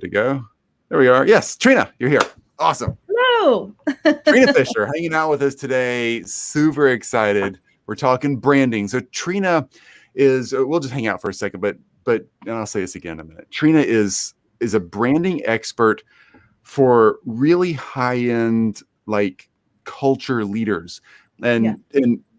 to go. There we are. Yes, Trina, you're here. Awesome. Hello. Trina Fisher hanging out with us today. Super excited. We're talking branding. So Trina is, we'll just hang out for a second, but and I'll say this again in a minute. Trina is a branding expert for really high-end like culture leaders. And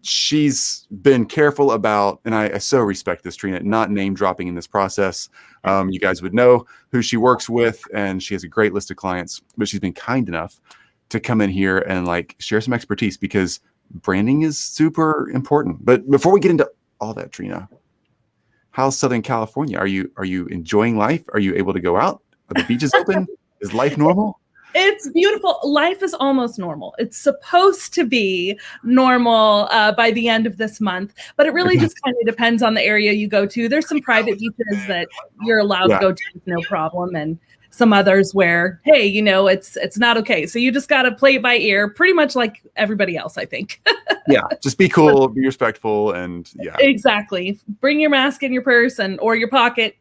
she's been careful about, and I so respect this, Trina, not name dropping in this process. You guys would know who she works with, and she has a great list of clients, but she's been kind enough to come in here and like share some expertise because branding is super important. But before we get into all that, Trina, how's Southern California? Are you enjoying life? Are you able to go out? Are the beaches open? Is life normal? It's beautiful. Life is almost normal. It's supposed to be normal by the end of this month, but it really just kind of depends on the area you go to. There's some private beaches that you're allowed to go to with no problem, and some others where, hey, it's not okay. So you just got to play it by ear, pretty much like everybody else, I think. Yeah, just be cool, be respectful, and Exactly. Bring your mask in your purse or your pocket.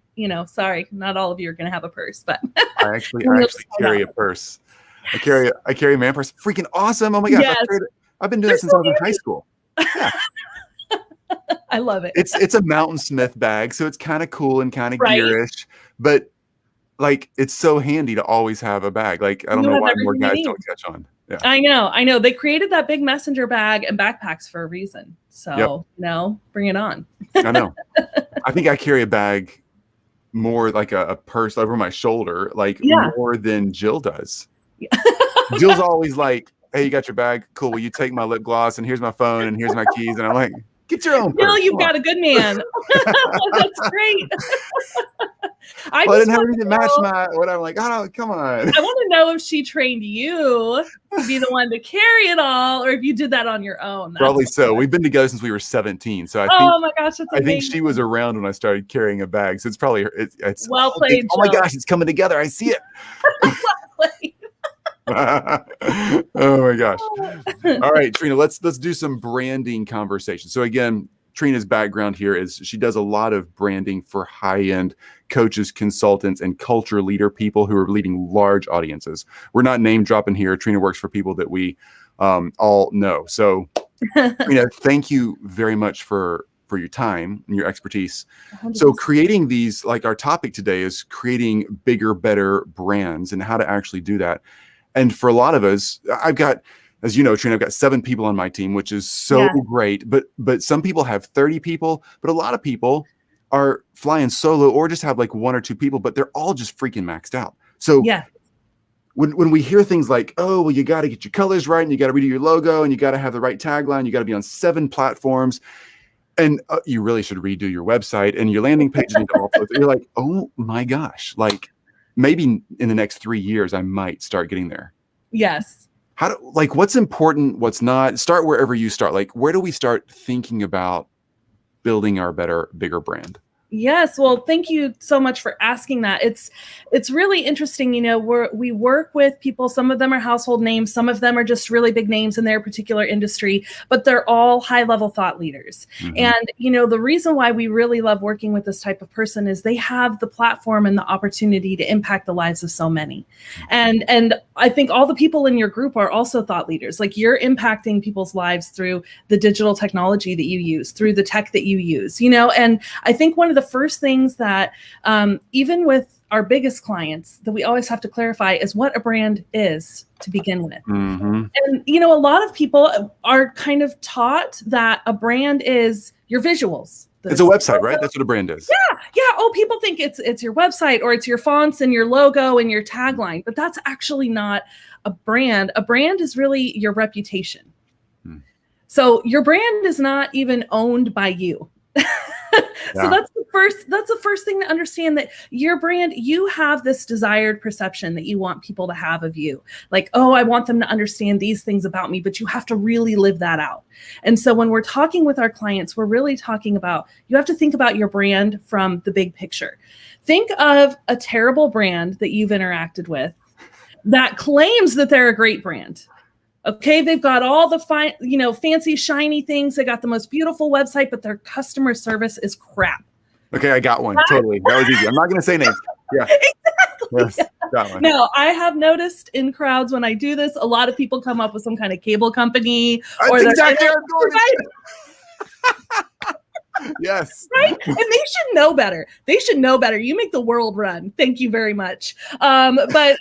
Sorry, not all of you are going to have a purse, but I actually carry a purse. I carry a man purse. Freaking awesome. Oh my gosh. Yes. I've been doing it since I was in high school. Yeah. I love it. It's a Mountain Smith bag, so it's kind of cool and kind of gearish, but like it's so handy to always have a bag. Like I don't know why more guys don't catch on. Yeah. I know. They created that big messenger bag and backpacks for a reason. So bring it on. I know. I think I carry a bag more like a purse over my shoulder, like more than Jill does. Yeah. Jill's always like, hey, you got your bag? Cool. Will you take my lip gloss? And here's my phone. And here's my keys. And I'm like, get your own purse. Jill, you've got a good man. That's great. I didn't have anything to match my whatever. Like, oh, come on. I want to know if she trained you to be the one to carry it all, or if you did that on your own. Probably so. We've been together since we were 17. So oh my gosh, I think she was around when I started carrying a bag. So it's probably it's well played. Oh my gosh, it's coming together. I see it. Well played. Oh my gosh. All right, Trina, let's do some branding conversation. So again, Trina's background here is she does a lot of branding for high-end coaches, consultants, and culture leader people who are leading large audiences. We're not name dropping here. Trina works for people that we all know. So Trina, thank you very much for your time and your expertise. 100%. So creating these, like our topic today is creating bigger, better brands and how to actually do that. And for a lot of us, I've got, as you know, Trina, I've got 7 people on my team, which is so great. But some people have 30 people, but a lot of people are flying solo or just have like 1 or 2 people, but they're all just freaking maxed out. So when we hear things like, oh, well, you got to get your colors right and you got to redo your logo and you got to have the right tagline, you got to be on 7 platforms. And you really should redo your website and your landing pages. You're like, oh my gosh, like maybe in the next 3 years, I might start getting there. Yes. What's important, what's not? Start wherever you start. Like, where do we start thinking about building our bigger brand? Yes. Well, thank you so much for asking that. It's really interesting. We work with people. Some of them are household names. Some of them are just really big names in their particular industry, but they're all high-level thought leaders. Mm-hmm. And, the reason why we really love working with this type of person is they have the platform and the opportunity to impact the lives of so many. And I think all the people in your group are also thought leaders. Like you're impacting people's lives through the digital technology that you use, through the tech that you use, and I think one of the first things that even with our biggest clients that we always have to clarify is what a brand is to begin with. Mm-hmm. And, a lot of people are kind of taught that a brand is your visuals. It's a website, right? That's what a brand is. Yeah. Oh, people think it's your website or it's your fonts and your logo and your tagline, but that's actually not a brand. A brand is really your reputation. So your brand is not even owned by you. So that's the first thing to understand, that your brand, you have this desired perception that you want people to have of you. Like, oh, I want them to understand these things about me, but you have to really live that out. And so when we're talking with our clients, we're really talking about, you have to think about your brand from the big picture. Think of a terrible brand that you've interacted with that claims that they're a great brand. Okay, they've got all the fine, fancy, shiny things. They got the most beautiful website, but their customer service is crap. Okay, I got one. Totally. That was easy. I'm not going to say names. Yeah. Yes, that one. Now, I have noticed in crowds when I do this, a lot of people come up with some kind of cable company. That's exactly how I'm going. Yes. Right? And they should know better. They should know better. You make the world run. Thank you very much. But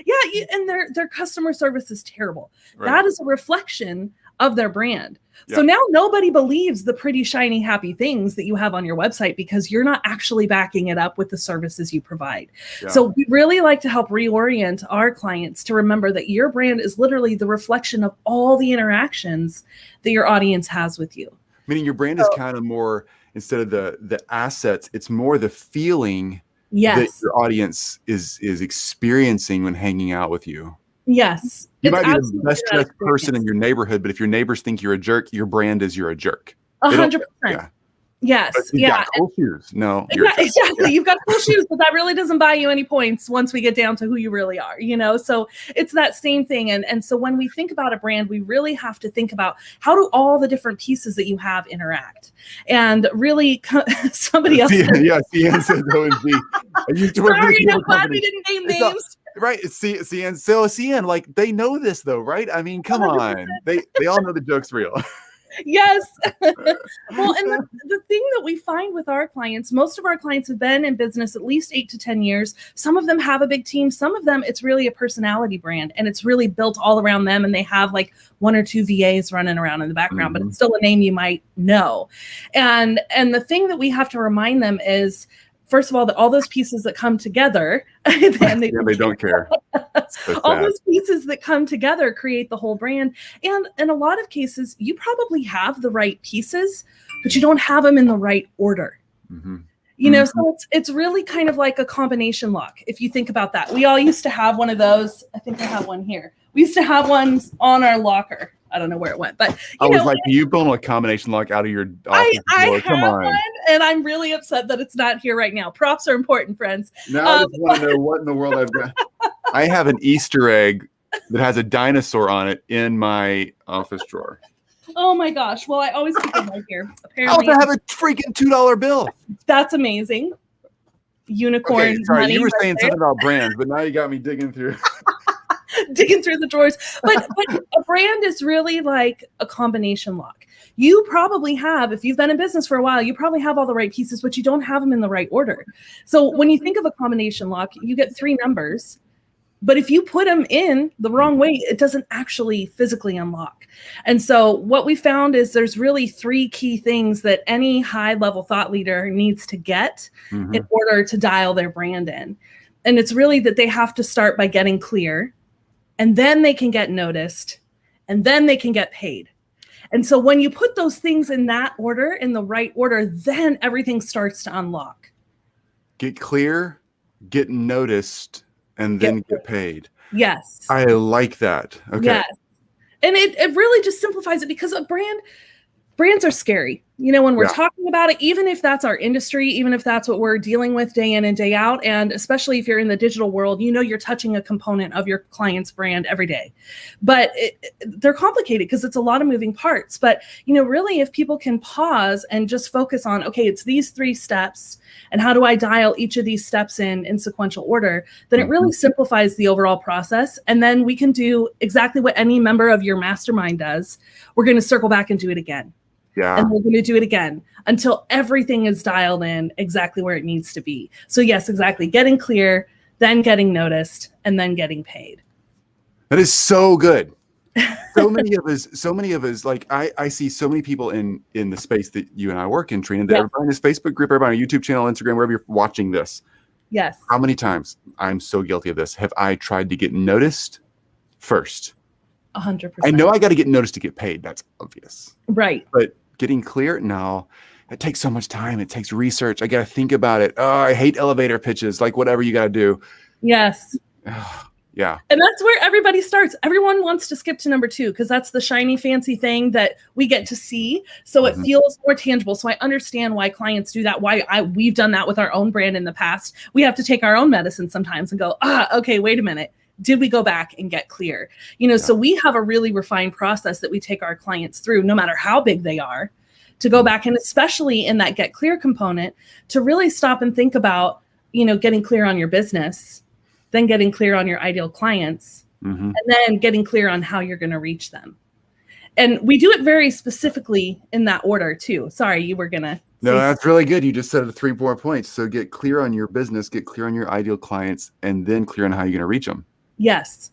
yeah, and their customer service is terrible. Right. That is a reflection of their brand. Yeah. So now nobody believes the pretty, shiny, happy things that you have on your website because you're not actually backing it up with the services you provide. Yeah. So we really like to help reorient our clients to remember that your brand is literally the reflection of all the interactions that your audience has with you. Meaning your brand is kind of more, instead of the assets, it's more the feeling that your audience is experiencing when hanging out with you. Yes. You might be the best dressed person in your neighborhood, but if your neighbors think you're a jerk, your brand is you're a jerk. 100%. Yes. You've got cool shoes. No. Exactly. Yeah. You've got cool shoes, but that really doesn't buy you any points once we get down to who you really are, So it's that same thing. And so when we think about a brand, we really have to think about how do all the different pieces that you have interact. And really, somebody else. CN says OMG. I used to work Sorry, I'm glad we didn't name names. Right. CN. So CN, like, they know this though, right? I mean, come 100%. On. They all know the joke's real. Yes. Well, and the thing that we find with our clients, most of our clients have been in business at least 8 to 10 years. Some of them have a big team. Some of them, it's really a personality brand and it's really built all around them. And they have like 1 or 2 VAs running around in the background, but it's still a name you might know. And the thing that we have to remind them is, first of all, that all those pieces that come together, they don't care. All those pieces that come together create the whole brand. And in a lot of cases, you probably have the right pieces, but you don't have them in the right order. Mm-hmm. So it's really kind of like a combination lock. If you think about that, we all used to have one of those. I think I have one here. We used to have ones on our locker. I don't know where it went, but I was like, you pull a combination lock out of your office door? Come on. One, and I'm really upset that it's not here right now. Props are important, friends. Now I just want to know what in the world I've got. I have an Easter egg that has a dinosaur on it in my office drawer. Oh my gosh. Well, I always keep them right here. Apparently, I also have a freaking $2 bill. That's amazing. Unicorn. Okay, sorry, money you were saying something about brands, but now you got me digging through. Digging through the drawers. But a brand is really like a combination lock. You probably have, if you've been in business for a while, you probably have all the right pieces, but you don't have them in the right order. So when you think of a combination lock, you get 3 numbers. But if you put them in the wrong way, it doesn't actually physically unlock. And so what we found is there's really 3 key things that any high-level thought leader needs to get in order to dial their brand in. And it's really that they have to start by getting clear, and then they can get noticed, and then they can get paid. And so when you put those things in that order, in the right order, then everything starts to unlock. Get clear, get noticed, and then get paid. Yes. I like that. Okay. Yes. And it really just simplifies it because brands are scary. When we're talking about it, even if that's our industry, even if that's what we're dealing with day in and day out, and especially if you're in the digital world, you're touching a component of your client's brand every day. But they're complicated because it's a lot of moving parts. But, really, if people can pause and just focus on, okay, it's these 3 steps, and how do I dial each of these steps in sequential order, then it really simplifies the overall process. And then we can do exactly what any member of your mastermind does. We're going to circle back and do it again. Yeah. And we're going to do it again until everything is dialed in exactly where it needs to be. So yes, exactly. Getting clear, then getting noticed, and then getting paid. That is so good. So many of us, like I see so many people in the space that you and I work in, Trina, that everybody in this Facebook group, everybody on YouTube channel, Instagram, wherever you're watching this. Yes. How many times, I'm so guilty of this, have I tried to get noticed first? 100%. I know I got to get noticed to get paid. That's obvious. Right. But getting clear, no. It takes so much time. It takes research. I got to think about it. Oh, I hate elevator pitches. Like whatever you got to do. Yes. Yeah. And that's where everybody starts. Everyone wants to skip to number 2 because that's the shiny, fancy thing that we get to see. So it feels more tangible. So I understand why clients do that. We've done that with our own brand in the past. We have to take our own medicine sometimes and go, okay, wait a minute. Did we go back and get clear? So we have a really refined process that we take our clients through, no matter how big they are, to go back, and especially in that get clear component, to really stop and think about, getting clear on your business, then getting clear on your ideal clients, Mm-hmm. and then getting clear on how you're going to reach them. And we do it very specifically in that order too. Sorry, you were going to. No, that's really good. You just said the 3 more points. So get clear on your business, get clear on your ideal clients, and then clear on how you're going to reach them. Yes.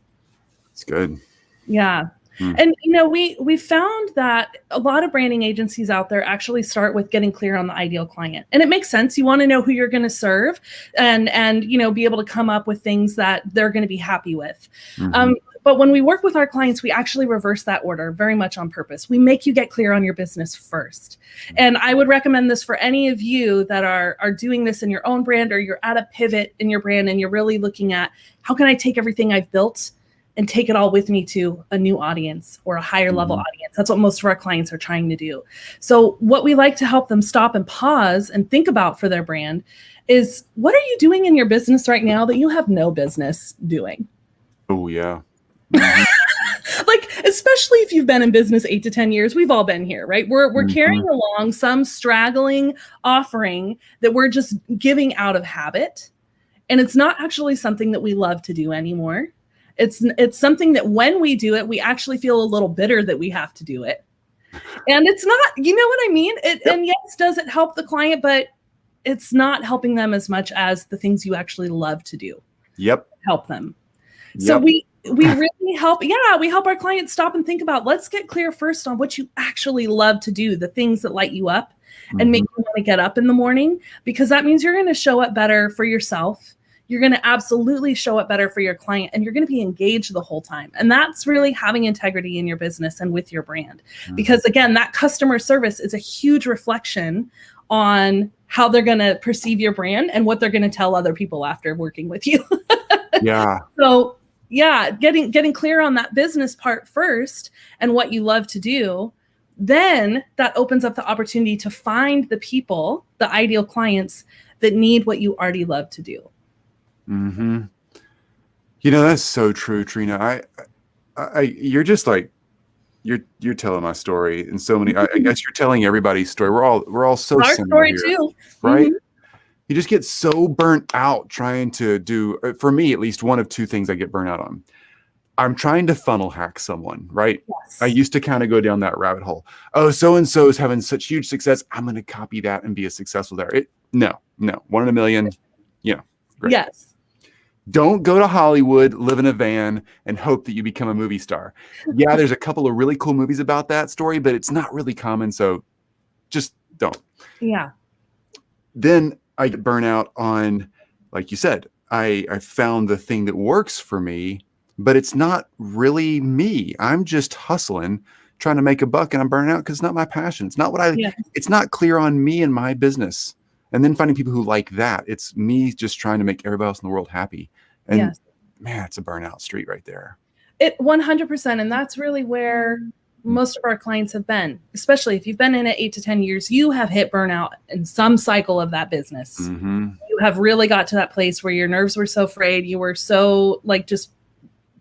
It's good. Yeah. And, we found that a lot of branding agencies out there actually start with getting clear on the ideal client. And it makes sense. You want to know who you're going to serve and be able to come up with things that they're going to be happy with. Mm-hmm. But when we work with our clients, we actually reverse that order very much on purpose. We make you get clear on your business first. And I would recommend this for any of you that are doing this in your own brand, or you're at a pivot in your brand and you're really looking at how can I take everything I've built and take it all with me to a new audience or a higher level audience. That's what most of our clients are trying to do. So what we like to help them stop and pause and think about for their brand is, what are you doing in your business right now that you have no business doing? Oh, yeah. Like, especially if you've been in business 8 to 10 years, we've all been here, right? We're carrying along some straggling offering that we're just giving out of habit. And it's not actually something that we love to do anymore. It's something that when we do it, we actually feel a little bitter that we have to do it. And it's not, you know what I mean? And yes, does it help the client, but it's not helping them as much as the things you actually love to do. Yep. Help them. So we really help. Yeah, we help our clients stop and think about, let's get clear first on what you actually love to do, the things that light you up and make you want to get up in the morning, because that means you're going to show up better for yourself. You're going to absolutely show up better for your client, and you're going to be engaged the whole time. And that's really having integrity in your business and with your brand. Because again, that customer service is a huge reflection on how they're going to perceive your brand and what they're going to tell other people after working with you. Yeah. So yeah, getting clear on that business part first and what you love to do, then that opens up the opportunity to find the people, the ideal clients that need what you already love to do. Mm-hmm. That's so true, Trina. You're just like, you're telling my story in so many. I guess you're telling everybody's story. We're all so our similar story here, too, right? You just get so burnt out trying to do. For me, at least, one of two things I get burnt out on. I'm trying to funnel hack someone, right? Yes. I used to kind of go down that rabbit hole. Oh, so-and-so is having such huge success. I'm going to copy that and be as successful there. No, 1 in a million. Great. Yes. Don't go to Hollywood, live in a van, and hope that you become a movie star. Yeah, there's a couple of really cool movies about that story, but it's not really common, so just don't. Yeah. Then I get burnout on, like you said, I found the thing that works for me, but it's not really me. I'm just hustling, trying to make a buck, and I'm burning out because it's not my passion. It's not it's not clear on me and my business. And then finding people who like that. It's me just trying to make everybody else in the world happy. And man, it's a burnout street right there. It 100%. And that's really where most of our clients have been, especially if you've been in it 8 to 10 years, you have hit burnout in some cycle of that business. You have really got to that place where your nerves were so frayed. You were so just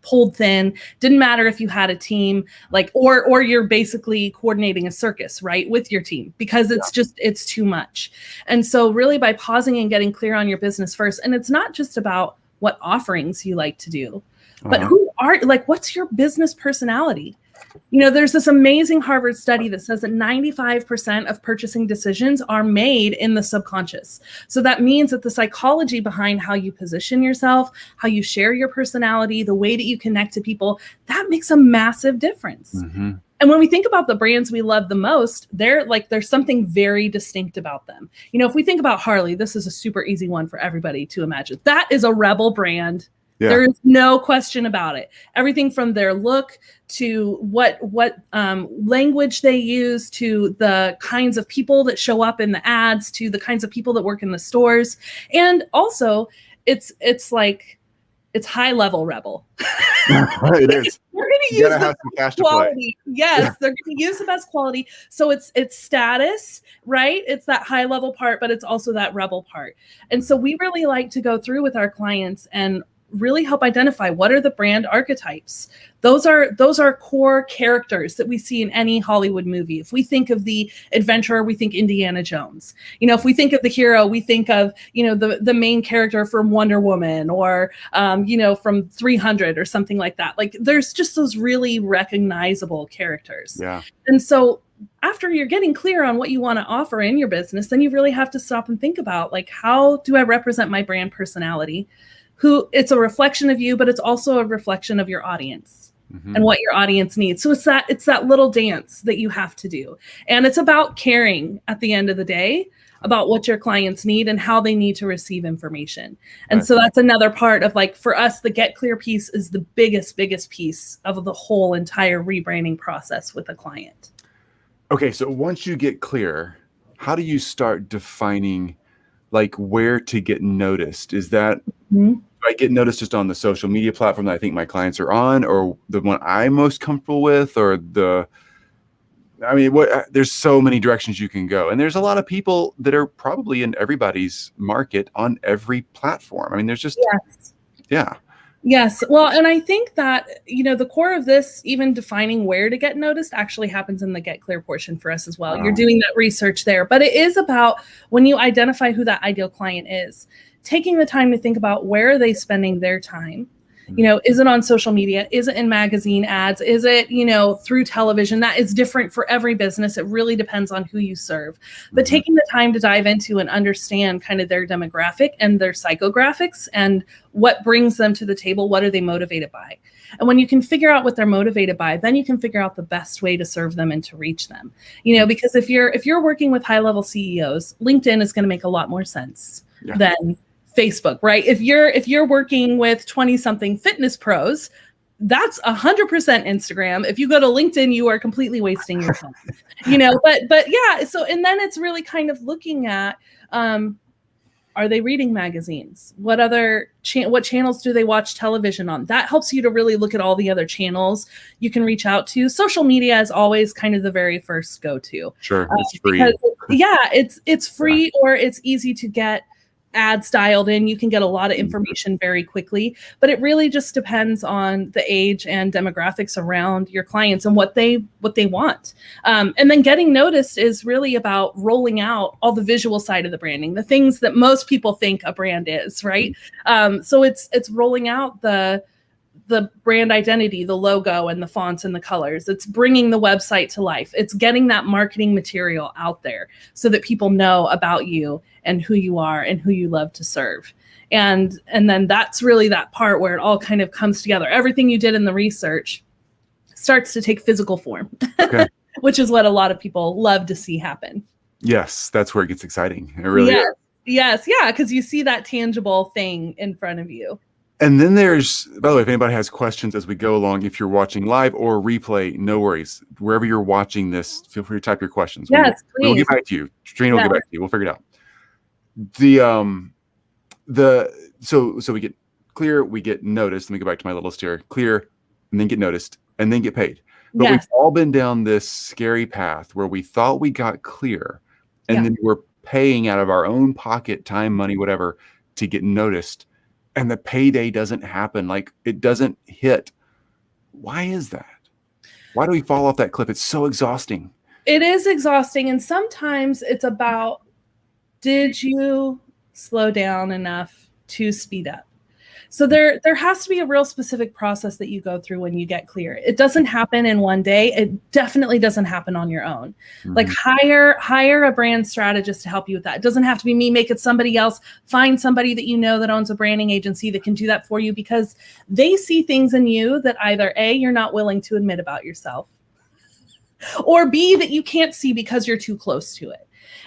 pulled thin. Didn't matter if you had a team, or you're basically coordinating a circus, right, with your team, because it's too much. And so really by pausing and getting clear on your business first, and it's not just about what offerings you like to do, but what's your business personality? There's this amazing Harvard study that says that 95% of purchasing decisions are made in the subconscious. So that means that the psychology behind how you position yourself, how you share your personality, the way that you connect to people, that makes a massive difference. And when we think about the brands we love the most, there's something very distinct about them. If we think about Harley, this is a super easy one for everybody to imagine. That is a rebel brand. Yeah. There is no question about it. Everything from their look to what language they use, to the kinds of people that show up in the ads, to the kinds of people that work in the stores. And also it's high level rebel. It is. They're going to use the best quality. Yes, they're going to use the best quality. So it's status, right? It's that high level part, but it's also that rebel part. And so we really like to go through with our clients and really help identify what are the brand archetypes. Those are core characters that we see in any Hollywood movie. If we think of the adventurer, we think Indiana Jones. If we think of the hero, we think of, the main character from Wonder Woman or, from 300 or something like that. Like there's just those really recognizable characters. Yeah. And so after you're getting clear on what you want to offer in your business, then you really have to stop and think about, like, how do I represent my brand personality? Who it's a reflection of you, but it's also a reflection of your audience and what your audience needs. So it's that little dance that you have to do. And it's about caring at the end of the day about what your clients need and how they need to receive information. And so that's another part of, like, for us, the get clear piece is the biggest piece of the whole entire rebranding process with a client. Okay. So once you get clear, how do you start defining, like, where to get noticed? Is that, do I get noticed just on the social media platform that I think my clients are on, or the one I'm most comfortable with, or there's so many directions you can go. And there's a lot of people that are probably in everybody's market on every platform. I mean, there's just, Yes. Well, and I think that, the core of this, even defining where to get noticed, actually happens in the get clear portion for us as well. You're doing that research there, but it is about, when you identify who that ideal client is, taking the time to think about, where are they spending their time? Is it on social media? Is it in magazine ads? Is it, through television? That is different for every business. It really depends on who you serve. But taking the time to dive into and understand kind of their demographic and their psychographics and what brings them to the table, what are they motivated by? And when you can figure out what they're motivated by, then you can figure out the best way to serve them and to reach them. Because if you're working with high-level CEOs, LinkedIn is going to make a lot more sense than Facebook, right? If you're working with 20-something fitness pros, that's 100% Instagram. If you go to LinkedIn, you are completely wasting your time, but yeah. So, and then it's really kind of looking at, are they reading magazines? What other what channels do they watch television on? That helps you to really look at all the other channels you can reach out to. Social media is always kind of the very first go-to. Sure, it's free. Because, it's free, or it's easy to get ads dialed in. You can get a lot of information very quickly, but it really just depends on the age and demographics around your clients and what they want. And then getting noticed is really about rolling out all the visual side of the branding, the things that most people think a brand is, right? So it's rolling out the brand identity, the logo and the fonts and the colors. It's bringing the website to life. It's getting that marketing material out there so that people know about you and who you are and who you love to serve. And then that's really that part where it all kind of comes together. Everything you did in the research starts to take physical form, which is what a lot of people love to see happen. Yes, that's where it gets exciting. It really is. Yes, yeah, because you see that tangible thing in front of you. And then there's, by the way, if anybody has questions as we go along, if you're watching live or replay, no worries. Wherever you're watching this, feel free to type your questions. Yes, please. We'll get back to you. Trina will get back to you. We'll figure it out. So we get clear, we get noticed. Let me go back to my little list here. Clear, and then get noticed, and then get paid. But we've all been down this scary path where we thought we got clear, and then we're paying out of our own pocket, time, money, whatever, to get noticed. And the payday doesn't happen. Like, it doesn't hit. Why is that? Why do we fall off that cliff? It's so exhausting. It is exhausting. And sometimes it's about, did you slow down enough to speed up? So there has to be a real specific process that you go through when you get clear. It doesn't happen in one day. It definitely doesn't happen on your own. Like, hire a brand strategist to help you with that. It doesn't have to be me. Make it somebody else. Find somebody that you know that owns a branding agency that can do that for you, because they see things in you that either A, you're not willing to admit about yourself, or B, that you can't see because you're too close to it.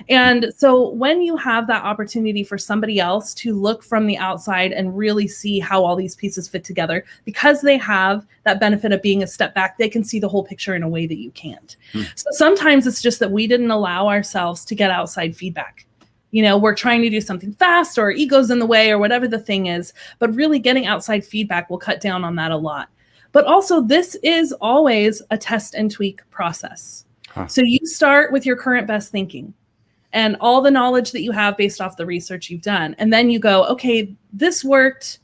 And so when you have that opportunity for somebody else to look from the outside and really see how all these pieces fit together, because they have that benefit of being a step back, they can see the whole picture in a way that you can't. So sometimes it's just that we didn't allow ourselves to get outside feedback. We're trying to do something fast, or ego's in the way, or whatever the thing is, but really getting outside feedback will cut down on that a lot. But also, this is always a test and tweak process. So you start with your current best thinking and all the knowledge that you have based off the research you've done. And then you go, okay, this worked,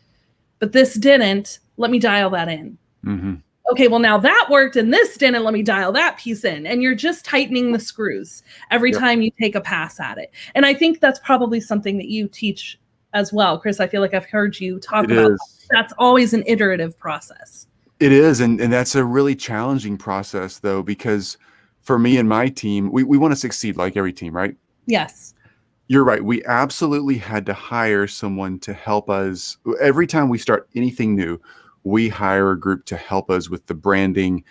but this didn't. Let me dial that in. Mm-hmm. Okay, well, now that worked and this didn't. Let me dial that piece in. And you're just tightening the screws every time you take a pass at it. And I think that's probably something that you teach as well, Chris. I feel like I've heard you talk about that. That's always an iterative process. It is. And that's a really challenging process, though, because for me and my team, we want to succeed like every team, right? Yes. You're right. We absolutely had to hire someone to help us. Every time we start anything new, we hire a group to help us with the branding,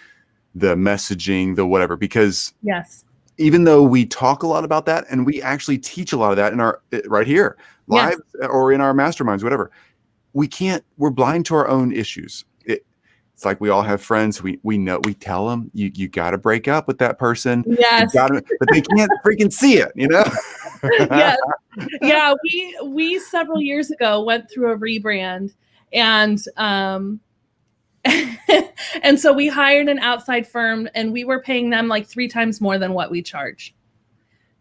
the messaging, the whatever, because even though we talk a lot about that and we actually teach a lot of that in our right here live or in our masterminds, whatever, we're blind to our own issues. It's like we all have friends. We know, we tell them you got to break up with that person. Yes. But they can't freaking see it, you know? Yes. Yeah. We several years ago went through a rebrand, and and so we hired an outside firm, and we were paying them like 3 times more than what we charge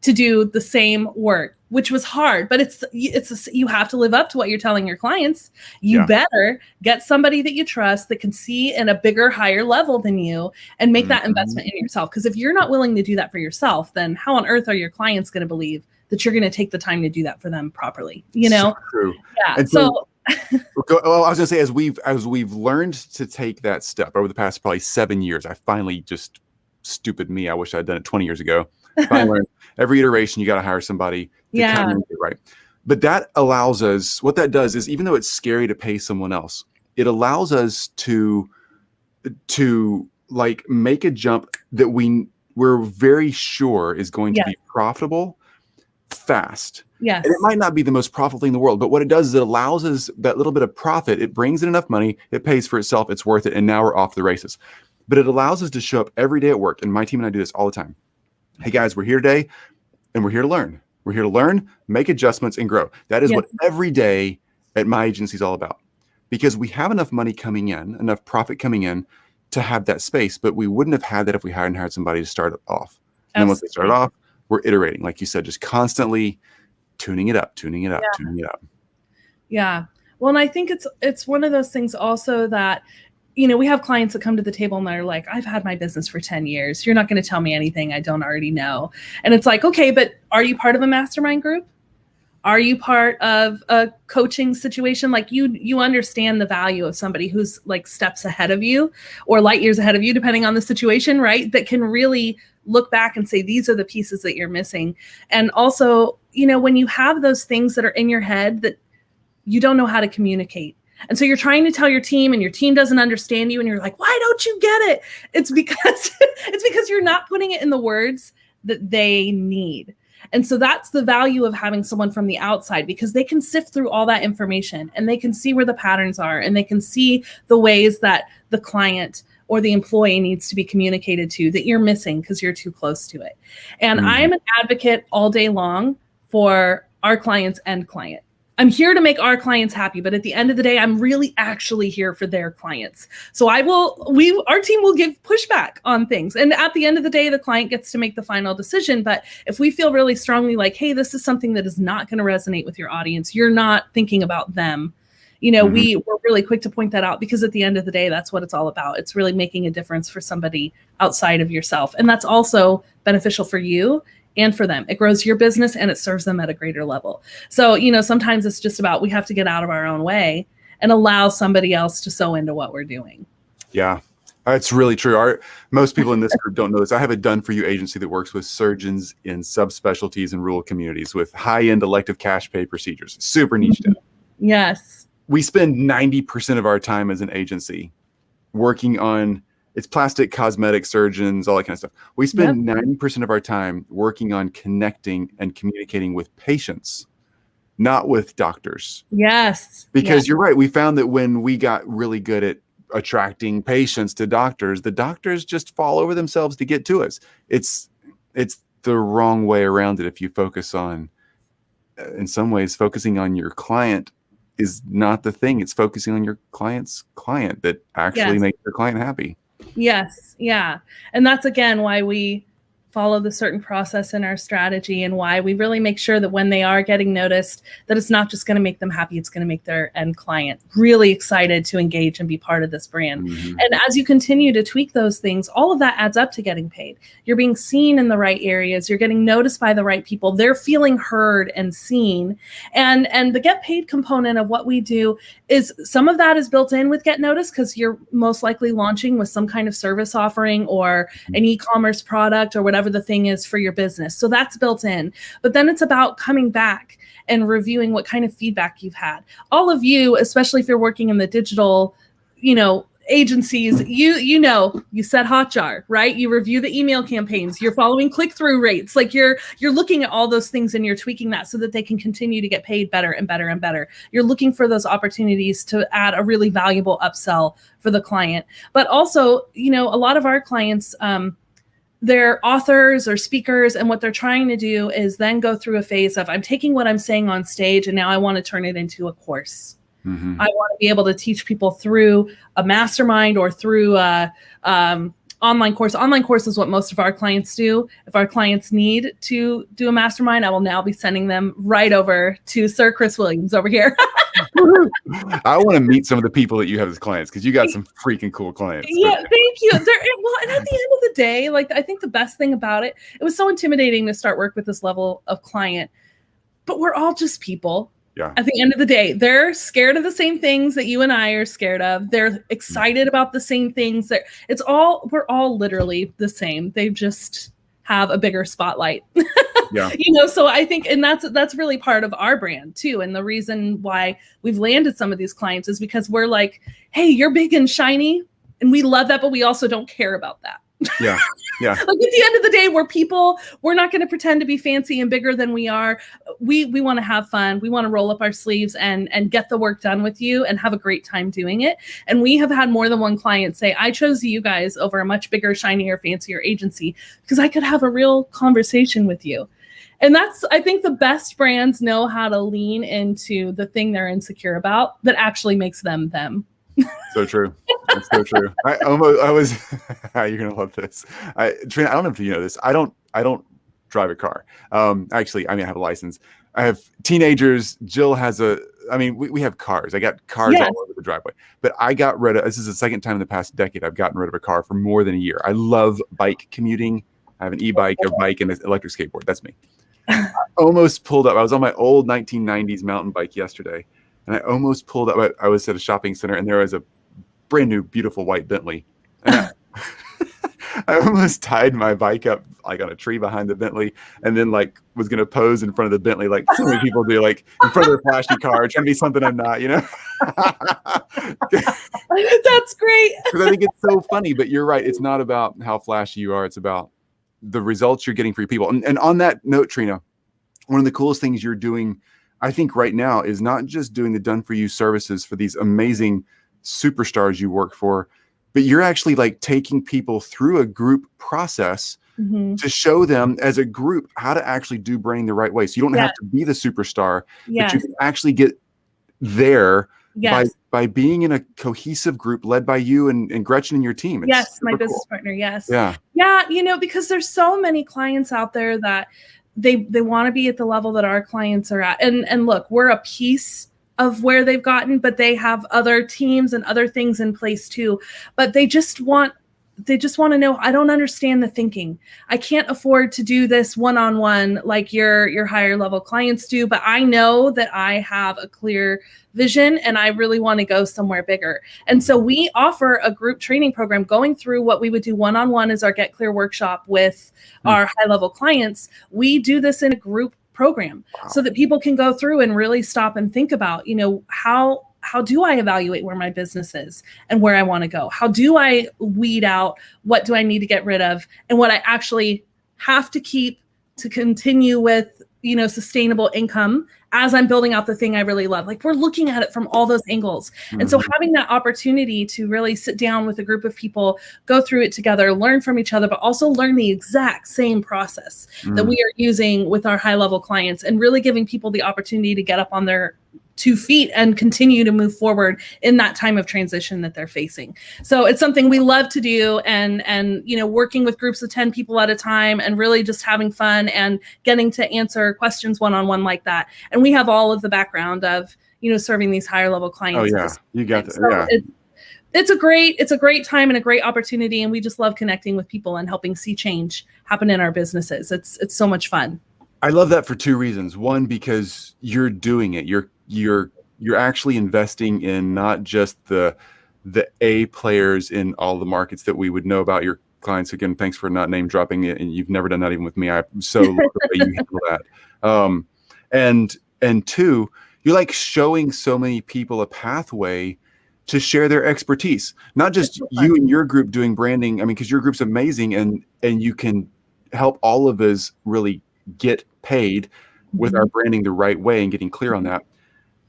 to do the same work, which was hard, but you have to live up to what you're telling your clients. You better get somebody that you trust that can see in a bigger, higher level than you and make that investment in yourself. Because if you're not willing to do that for yourself, then how on earth are your clients going to believe that you're going to take the time to do that for them properly? You know? So true. Yeah. And so well, I was going to say, as we've learned to take that step over the past probably 7 years, I finally just stupid me. I wish I'd done it 20 years ago. Finally learned every iteration, you got to hire somebody to come and get it right. But that allows us, what that does is, even though it's scary to pay someone else, it allows us to like make a jump that we're very sure is going to be profitable fast. Yes. And it might not be the most profitable thing in the world, but what it does is it allows us that little bit of profit. It brings in enough money, it pays for itself, it's worth it, and now we're off the races. But it allows us to show up every day at work, and my team and I do this all the time. Hey guys, we're here today, and we're here to learn. We're here to learn, make adjustments, and grow. That is what every day at my agency is all about. Because we have enough money coming in, enough profit coming in to have that space, but we wouldn't have had that if we hadn't hired somebody to start it off. And then once they start off, we're iterating, like you said, just constantly tuning it up. Yeah. Well, and I think it's one of those things also that, you know, we have clients that come to the table and they're like, I've had my business for 10 years. You're not going to tell me anything I don't already know. And it's like, okay, but are you part of a mastermind group? Are you part of a coaching situation? Like you understand the value of somebody who's like steps ahead of you or light years ahead of you, depending on the situation, right? That can really look back and say, these are the pieces that you're missing. And also, you know, when you have those things that are in your head that you don't know how to communicate, and so you're trying to tell your team and your team doesn't understand you and you're like, why don't you get it? It's because you're not putting it in the words that they need. And so that's the value of having someone from the outside, because they can sift through all that information and they can see where the patterns are and they can see the ways that the client or the employee needs to be communicated to that you're missing because you're too close to it. And I'm an advocate all day long for our clients and client. I'm here to make our clients happy, but at the end of the day, I'm really actually here for their clients. So our team will give pushback on things. And at the end of the day, the client gets to make the final decision. But if we feel really strongly like, hey, this is something that is not going to resonate with your audience, you're not thinking about them. You know, we're really quick to point that out, because at the end of the day, that's what it's all about. It's really making a difference for somebody outside of yourself. And that's also beneficial for you and for them. It grows your business and it serves them at a greater level. So, you know, sometimes it's just about, we have to get out of our own way and allow somebody else to sew into what we're doing. Yeah, it's really true. Most people in this group don't know this. I have a done-for-you agency that works with surgeons in subspecialties in rural communities with high-end elective cash pay procedures, super niched in. Yes. We spend 90% of our time as an agency working on, it's plastic, cosmetic surgeons, all that kind of stuff. We spend 90% of our time working on connecting and communicating with patients, not with doctors. Yes. Because you're right. We found that when we got really good at attracting patients to doctors, the doctors just fall over themselves to get to us. It's the wrong way around it. If you focus on, in some ways, focusing on your client is not the thing. It's focusing on your client's client that actually makes your client happy. Yes. Yeah. And that's, again, why we follow the certain process in our strategy, and why we really make sure that when they are getting noticed, that it's not just going to make them happy, it's going to make their end client really excited to engage and be part of this brand. And as you continue to tweak those things, all of that adds up to getting paid. You're being seen in the right areas, you're getting noticed by the right people, they're feeling heard and seen. And the get paid component of what we do is, some of that is built in with get noticed, because you're most likely launching with some kind of service offering or an e-commerce product or whatever the thing is for your business. So that's built in. But then it's about coming back and reviewing what kind of feedback you've had. All of you, especially if you're working in the digital, agencies, you set Hotjar, right? You review the email campaigns, you're following click-through rates. Like you're looking at all those things and you're tweaking that so that they can continue to get paid better and better and better. You're looking for those opportunities to add a really valuable upsell for the client. But also, a lot of our clients, they're authors or speakers, and what they're trying to do is then go through a phase of, I'm taking what I'm saying on stage and now I want to turn it into a course. I want to be able to teach people through a mastermind or through online course. Online course is what most of our clients do. If our clients need to do a mastermind, I will now be sending them right over to Sir Chris Williams over here. I want to meet some of the people that you have as clients, because you got some freaking cool clients. Yeah, thank you. And at the end of the day, I think the best thing about it was so intimidating to start work with this level of client, but we're all just people. Yeah. At the end of the day, they're scared of the same things that you and I are scared of. They're excited about the same things. We're all literally the same. They just have a bigger spotlight. Yeah. So I think, and that's really part of our brand too. And the reason why we've landed some of these clients is because we're like, hey, you're big and shiny, and we love that, but we also don't care about that. Yeah. Yeah. At the end of the day, we're people. We're not going to pretend to be fancy and bigger than we are. We want to have fun. We want to roll up our sleeves and get the work done with you and have a great time doing it. And we have had more than one client say, I chose you guys over a much bigger, shinier, fancier agency because I could have a real conversation with you. And I think the best brands know how to lean into the thing they're insecure about that actually makes them them. So true. It's so true. You're gonna love this. Trina, I don't know if you know this. I don't drive a car. Actually, I have a license. I have teenagers. Jill has we have cars. I got cars all over the driveway. But I got rid of, this is the second time in the past decade I've gotten rid of a car for more than a year. I love bike commuting. I have an e-bike, a bike, and an electric skateboard. That's me. I almost pulled up. I was on my old 1990s mountain bike yesterday, and I almost pulled up. I was at a shopping center, and there was a brand new, beautiful white Bentley. And I almost tied my bike up on a tree behind the Bentley, and then was going to pose in front of the Bentley like so many people do, in front of their flashy car, trying to be something I'm not, That's great. Because I think it's so funny, but you're right. It's not about how flashy you are. It's about the results you're getting for your people. And on that note, Trina, one of the coolest things you're doing, I think right now, is not just doing the done for you services for these amazing superstars you work for, but you're actually taking people through a group process to show them as a group how to actually do branding the right way. So you don't have to be the superstar, but you can actually get there by being in a cohesive group led by you and Gretchen and your team. It's my business partner. Yes. Yeah. Yeah. Because there's so many clients out there that they want to be at the level that our clients are at. And look, we're a piece of where they've gotten, but they have other teams and other things in place too. But they just want to know, I don't understand the thinking. I can't afford to do this one-on-one like your higher level clients do, but I know that I have a clear vision and I really want to go somewhere bigger. And so we offer a group training program going through what we would do one-on-one as our Get Clear workshop with our high level clients. We do this in a group program so that people can go through and really stop and think about, how do I evaluate where my business is and where I want to go? How do I weed out what do I need to get rid of and what I actually have to keep to continue with, sustainable income as I'm building out the thing I really love. We're looking at it from all those angles. And so having that opportunity to really sit down with a group of people, go through it together, learn from each other, but also learn the exact same process that we are using with our high level clients and really giving people the opportunity to get up on their feet and continue to move forward in that time of transition that they're facing. So it's something we love to do, and working with groups of 10 people at a time and really just having fun and getting to answer questions one-on-one like that. And we have all of the background of, serving these higher level clients. Oh yeah, you got that. So yeah. It's a great time and a great opportunity. And we just love connecting with people and helping see change happen in our businesses. It's so much fun. I love that for two reasons. One, because you're doing it. You're actually investing in not just the A players in all the markets that we would know about your clients. Again, thanks for not name dropping it. And you've never done that even with me. I'm so love the way you handle that. And two, you're like showing so many people a pathway to share their expertise, not just you and your group doing branding. I mean, because your group's amazing, and you can help all of us really get paid with our branding the right way and getting clear on that.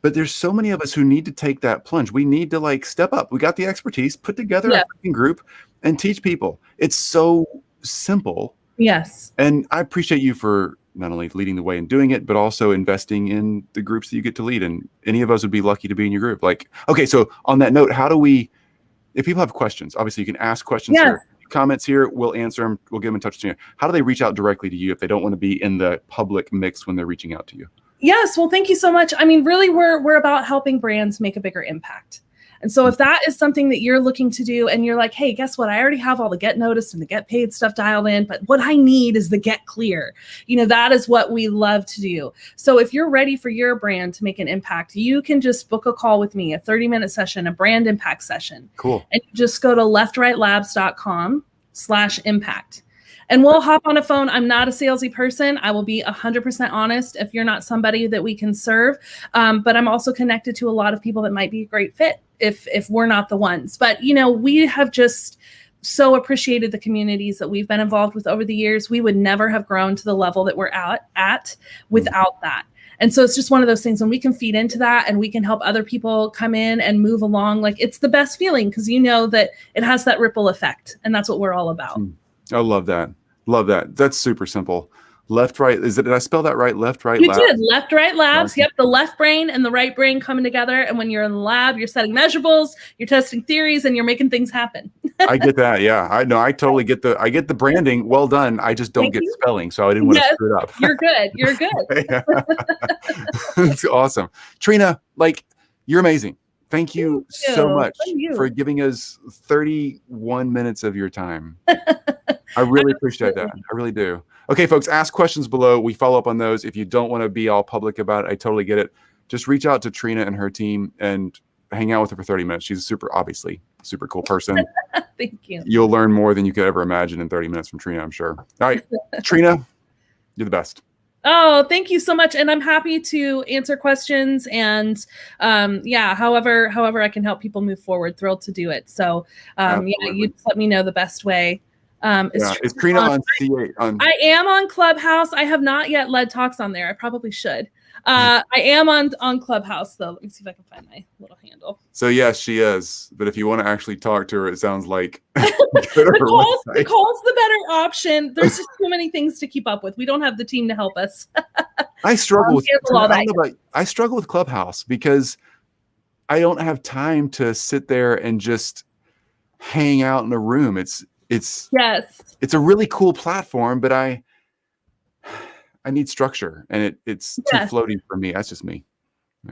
But there's so many of us who need to take that plunge. We need to like step up. We got the expertise, put together a freaking group and teach people. It's so simple. Yes. And I appreciate you for not only leading the way and doing it, but also investing in the groups that you get to lead. And any of us would be lucky to be in your group. Like, okay, so on that note, how do we, if people have questions, obviously you can ask questions here. Comments here, we'll answer them. We'll get them in touch with you. How do they reach out directly to you if they don't want to be in the public mix when they're reaching out to you? Yes. Well, thank you so much. I mean, really, we're about helping brands make a bigger impact. And so if that is something that you're looking to do and you're like, hey, guess what? I already have all the get noticed and the get paid stuff dialed in, but what I need is the get clear. That is what we love to do. So if you're ready for your brand to make an impact, you can just book a call with me, a 30-minute session, a brand impact session. Cool. And you just go to leftrightlabs.com/impact. And we'll hop on a phone. I'm not a salesy person. I will be 100% honest if you're not somebody that we can serve. But I'm also connected to a lot of people that might be a great fit if we're not the ones. But, we have just so appreciated the communities that we've been involved with over the years. We would never have grown to the level that we're at without that. And so it's just one of those things when we can feed into that and we can help other people come in and move along. Like, it's the best feeling because that it has that ripple effect. And that's what we're all about. I love that. Love that. That's super simple. Left, right. Did I spell that right? Left, right, you lab. You did. Left, right, labs. Yep. The left brain and the right brain coming together. And when you're in the lab, you're setting measurables, you're testing theories, and you're making things happen. I get that. Yeah. I know. I totally get the branding. Well done. I just don't get spelling. So I didn't want to screw it up. You're good. You're good. That's awesome. Trina, you're amazing. Thank you so much for giving us 31 minutes of your time. I really appreciate that. I really do. Okay, folks, ask questions below. We follow up on those. If you don't want to be all public about it, I totally get it. Just reach out to Trina and her team and hang out with her for 30 minutes. She's obviously super cool person. Thank you. You'll learn more than you could ever imagine in 30 minutes from Trina, I'm sure. All right, Trina, you're the best. Oh, thank you so much. And I'm happy to answer questions and however I can help people move forward, thrilled to do it. So you just let me know the best way. Is Trina on C8? I am on Clubhouse. I have not yet led talks on there. I probably should. I am on Clubhouse though. Let me see if I can find my little handle. So yes, she is. But if you want to actually talk to her, it sounds like the call's the better option. There's just too many things to keep up with. We don't have the team to help us. I struggle with I struggle with Clubhouse because I don't have time to sit there and just hang out in a room. It's a really cool platform, but I need structure, and it's too floaty for me. That's just me.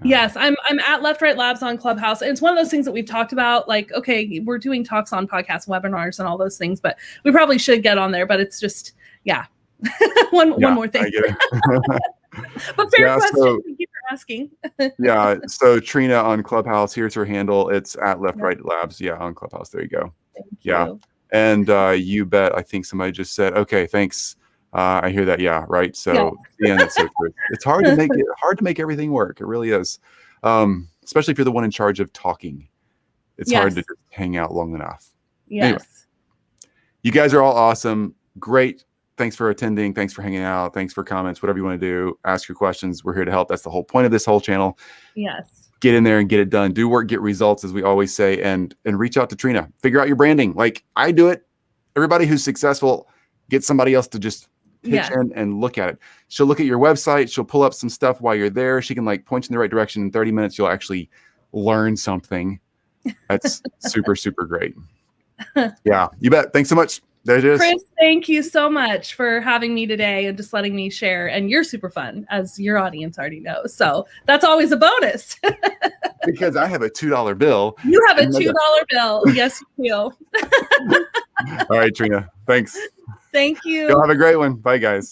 Yes, I'm at Left Right Labs on Clubhouse. And it's one of those things that we've talked about, like, okay, we're doing talks on podcasts, webinars, and all those things, but we probably should get on there. But it's just, one more thing. I get it. But fair question. Thank you for asking. So Trina on Clubhouse, here's her handle. It's at Left Right Labs. Yeah, on Clubhouse. There you go. Thank you. And you bet. I think somebody just said, okay, thanks. I hear that. Yeah. Right. So that's so true. It's hard to make everything work. It really is. Especially if you're the one in charge of talking. It's hard to just hang out long enough. Yes. Anyway, you guys are all awesome. Great. Thanks for attending. Thanks for hanging out. Thanks for comments, whatever you want to do. Ask your questions. We're here to help. That's the whole point of this whole channel. Yes. Get in there and get it done. Do work, get results, as we always say, and reach out to Trina. Figure out your branding. Like I do it. Everybody who's successful, get somebody else to just pitch Yeah. in and look at it. She'll look at your website. She'll pull up some stuff while you're there. She can like point you in the right direction. In 30 minutes, you'll actually learn something. That's super, super great. Yeah, you bet. Thanks so much. There it is. Chris, thank you so much for having me today and just letting me share. And you're super fun, as your audience already knows. So that's always a bonus. Because I have a $2 bill. You have a $2 bill. Yes, you do. All right, Trina. Thanks. Thank you. Y'all have a great one. Bye, guys.